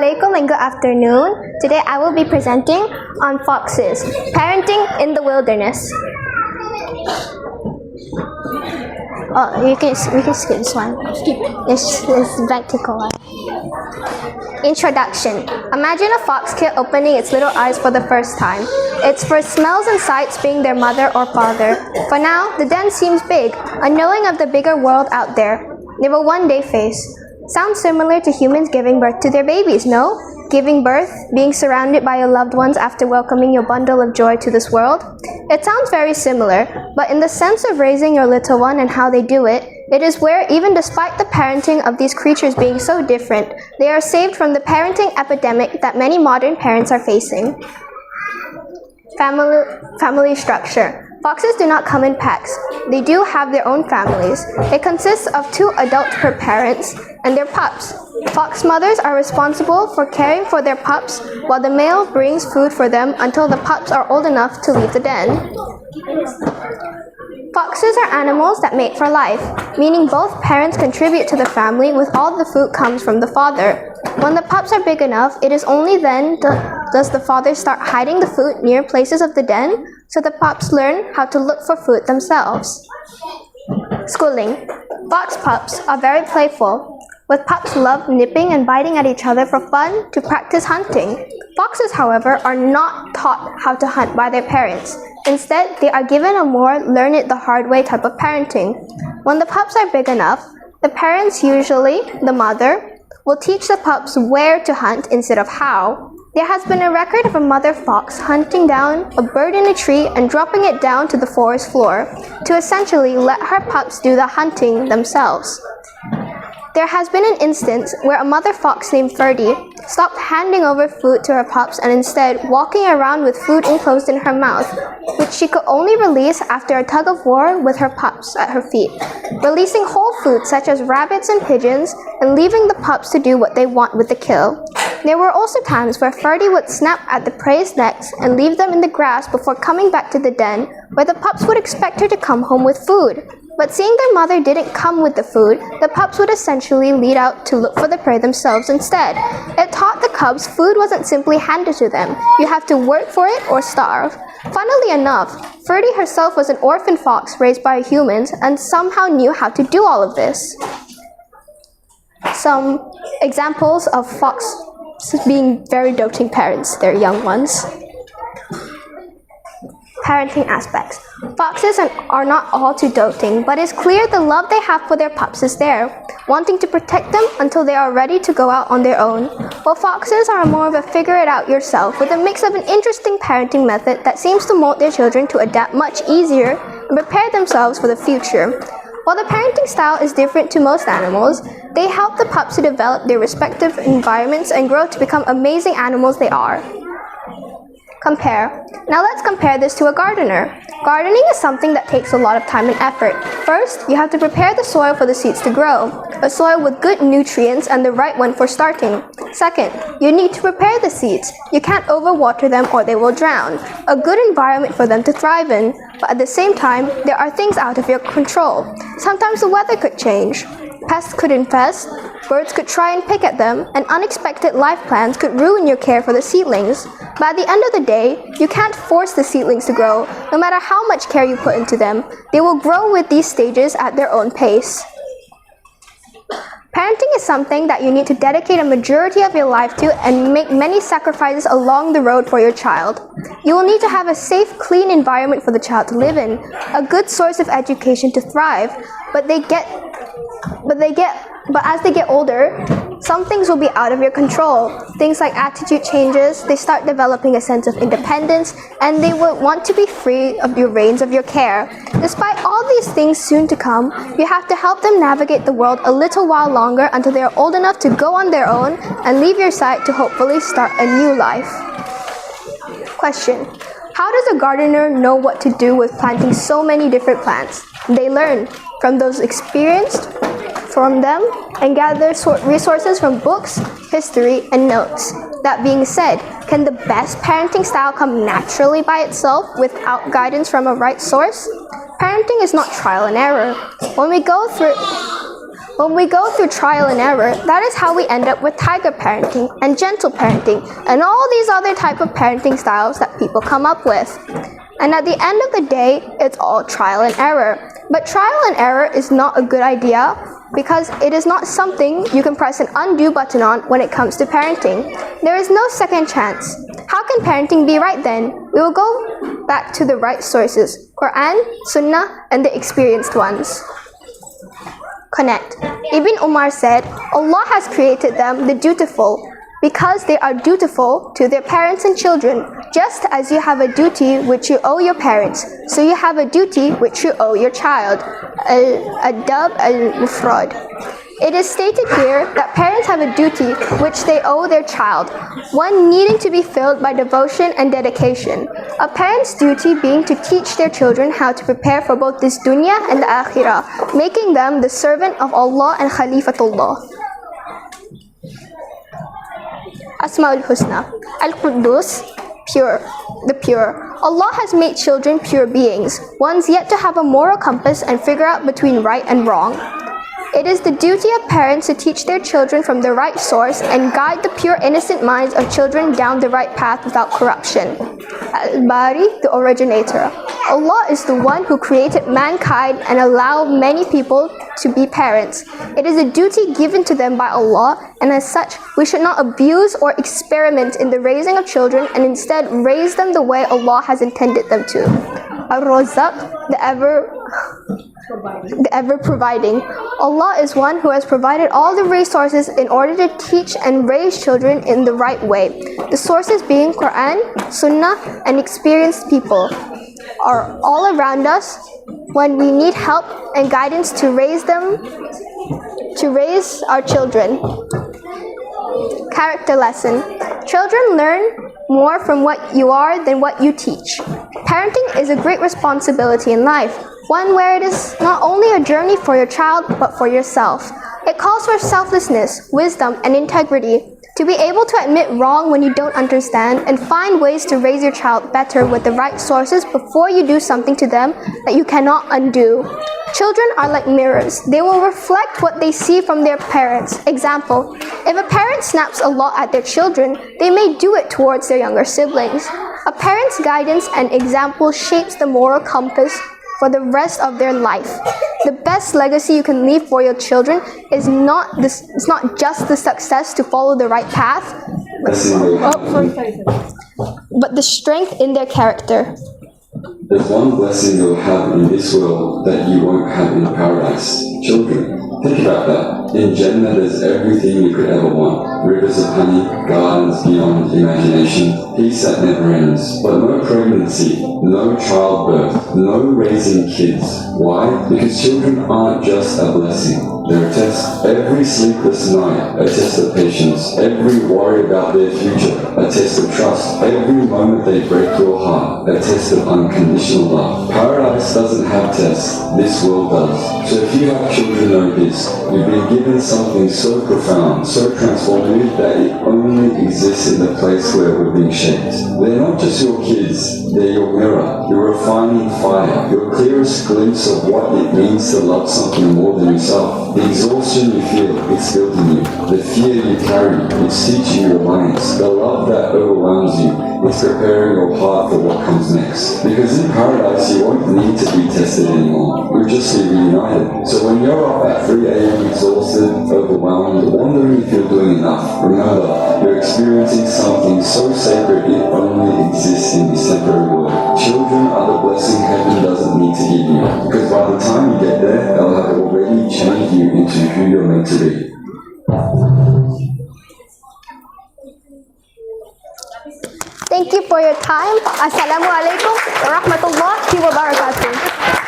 Assalamualaikum and good afternoon. Today I will be presenting on foxes, parenting in the wilderness. We can skip this one. This vertical one. Introduction. Imagine a fox kid opening its little eyes for the first time. Its first smells and sights being their mother or father. For now, the den seems big, unknowing of the bigger world out there. They will one day face. Sounds similar to humans giving birth to their babies, no? Giving birth, being surrounded by your loved ones after welcoming your bundle of joy to this world. It sounds very similar, but in the sense of raising your little one and how they do it, it is where, even despite the parenting of these creatures being so different, they are saved from the parenting epidemic that many modern parents are facing. Family structure. Foxes do not come in packs. They do have their own families. It consists of 2 adult per parents and their pups. Fox mothers are responsible for caring for their pups while the male brings food for them until the pups are old enough to leave the den. Foxes are animals that mate for life, meaning both parents contribute to the family with all the food comes from the father. When the pups are big enough, it is only then does the father start hiding the food near places of the den so the pups learn how to look for food themselves. Schooling. Fox pups are very playful, with pups love nipping and biting at each other for fun to practice hunting. Foxes, however, are not taught how to hunt by their parents. Instead, they are given a more learn it the hard way type of parenting. When the pups are big enough, the parents, usually the mother, will teach the pups where to hunt instead of how. There has been a record of a mother fox hunting down a bird in a tree and dropping it down to the forest floor to essentially let her pups do the hunting themselves. There has been an instance where a mother fox named Ferdy stopped handing over food to her pups and instead walking around with food enclosed in her mouth, which she could only release after a tug of war with her pups at her feet, releasing whole foods such as rabbits and pigeons and leaving the pups to do what they want with the kill. There were also times where Ferdy would snap at the prey's necks and leave them in the grass before coming back to the den, where the pups would expect her to come home with food. But seeing their mother didn't come with the food, the pups would essentially lead out to look for the prey themselves instead. It taught the cubs food wasn't simply handed to them. You have to work for it or starve. Funnily enough, Ferdy herself was an orphan fox raised by humans and somehow knew how to do all of this. Some examples of foxes being very doting parents, their young ones. Parenting aspects. Foxes are not all too doting, but it's clear the love they have for their pups is there, wanting to protect them until they are ready to go out on their own. While foxes are more of a figure it out yourself with a mix of an interesting parenting method that seems to mold their children to adapt much easier and prepare themselves for the future. While the parenting style is different to most animals, they help the pups to develop their respective environments and grow to become amazing animals they are. Compare. Now let's compare this to a gardener. Gardening is something that takes a lot of time and effort. First, you have to prepare the soil for the seeds to grow, a soil with good nutrients and the right one for starting. Second, you need to prepare the seeds. You can't overwater them or they will drown. A good environment for them to thrive in, but at the same time, there are things out of your control. Sometimes the weather could change. Pests could infest, birds could try and pick at them, and unexpected life plans could ruin your care for the seedlings. But at the end of the day, you can't force the seedlings to grow. No matter how much care you put into them, they will grow with these stages at their own pace. Parenting is something that you need to dedicate a majority of your life to and make many sacrifices along the road for your child. You will need to have a safe, clean environment for the child to live in, a good source of education to thrive, but as they get older, some things will be out of your control. Things like attitude changes, they start developing a sense of independence, and they will want to be free of your reins of your care. Despite all these things soon to come, you have to help them navigate the world a little while longer until they are old enough to go on their own and leave your side to hopefully start a new life. Question. How does a gardener know what to do with planting so many different plants? They learn from those experienced from them and gather resources from books, history, and notes. That being said, can the best parenting style come naturally by itself without guidance from a right source? Parenting is not trial and error. When we go through When we go through trial and error, that is how we end up with tiger parenting and gentle parenting and all these other type of parenting styles that people come up with. And at the end of the day, it's all trial and error. But trial and error is not a good idea because it is not something you can press an undo button on when it comes to parenting. There is no second chance. How can parenting be right then? We will go back to the right sources, Quran, Sunnah, and the experienced ones. Connect. Ibn Umar said, Allah has created them the dutiful because they are dutiful to their parents and children, just as you have a duty which you owe your parents, so you have a duty which you owe your child. Al-Adab al-Mufrad. It is stated here that parents have a duty which they owe their child, one needing to be filled by devotion and dedication. A parent's duty being to teach their children how to prepare for both this dunya and the akhirah, making them the servant of Allah and Khalifatullah. Asma'ul Husna. Al-Quddus, pure, the pure. Allah has made children pure beings, ones yet to have a moral compass and figure out between right and wrong. It is the duty of parents to teach their children from the right source and guide the pure innocent minds of children down the right path without corruption. Al-Bari, the originator. Allah is the one who created mankind and allowed many people to be parents. It is a duty given to them by Allah, and as such, we should not abuse or experiment in the raising of children and instead raise them the way Allah has intended them to. Ar-Razzaq, the ever providing. Allah is one who has provided all the resources in order to teach and raise children in the right way. The sources being Quran, Sunnah, and experienced people are all around us when we need help and guidance to raise our children. Character lesson. Children learn more from what you are than what you teach. Parenting is a great responsibility in life, one where it is not only a journey for your child, but for yourself. It calls for selflessness, wisdom, and integrity, to be able to admit wrong when you don't understand and find ways to raise your child better with the right sources before you do something to them that you cannot undo. Children are like mirrors. They will reflect what they see from their parents. Example, if a parent snaps a lot at their children, they may do it towards their younger siblings. A parent's guidance and example shapes the moral compass for the rest of their life. The best legacy you can leave for your children is not just the success to follow the right path, but the strength in their character. There's one blessing you'll have in this world that you won't have in paradise. Children. Think about that. In Jannah there's everything you could ever want. Rivers of honey, gardens beyond imagination, peace that never ends. But no pregnancy, no childbirth, no raising kids. Why? Because children aren't just a blessing. They're a test. Every sleepless night, a test of patience. Every worry about their future, a test of trust. Every moment they break your heart, a test of unconditional love. Paradise doesn't have tests. This world does. So if you have children, know this. You've been given something so profound, so transformative that it only exists in the place where we're being shaped. They're not just your kids, they're your mirror, your refining fire, your clearest glimpse of what it means to love something more than yourself. The exhaustion you feel, it's building you. The fear you carry, it's teaching you reliance. The love that overwhelms you, it's preparing your heart for what comes next. Because in paradise, you won't need to be tested anymore. You'll just be reunited. So when you're up at 3 a.m. exhausted, overwhelmed, wondering if you're doing enough, remember, you're experiencing something so sacred it only exists in this temporary world. Children are the blessing heaven doesn't need to give you. Because by the time you get there, they'll have already changed you into who you're meant to be. Thank you for your time. Assalamu alaikum wa rahmatullahi wa barakatuh.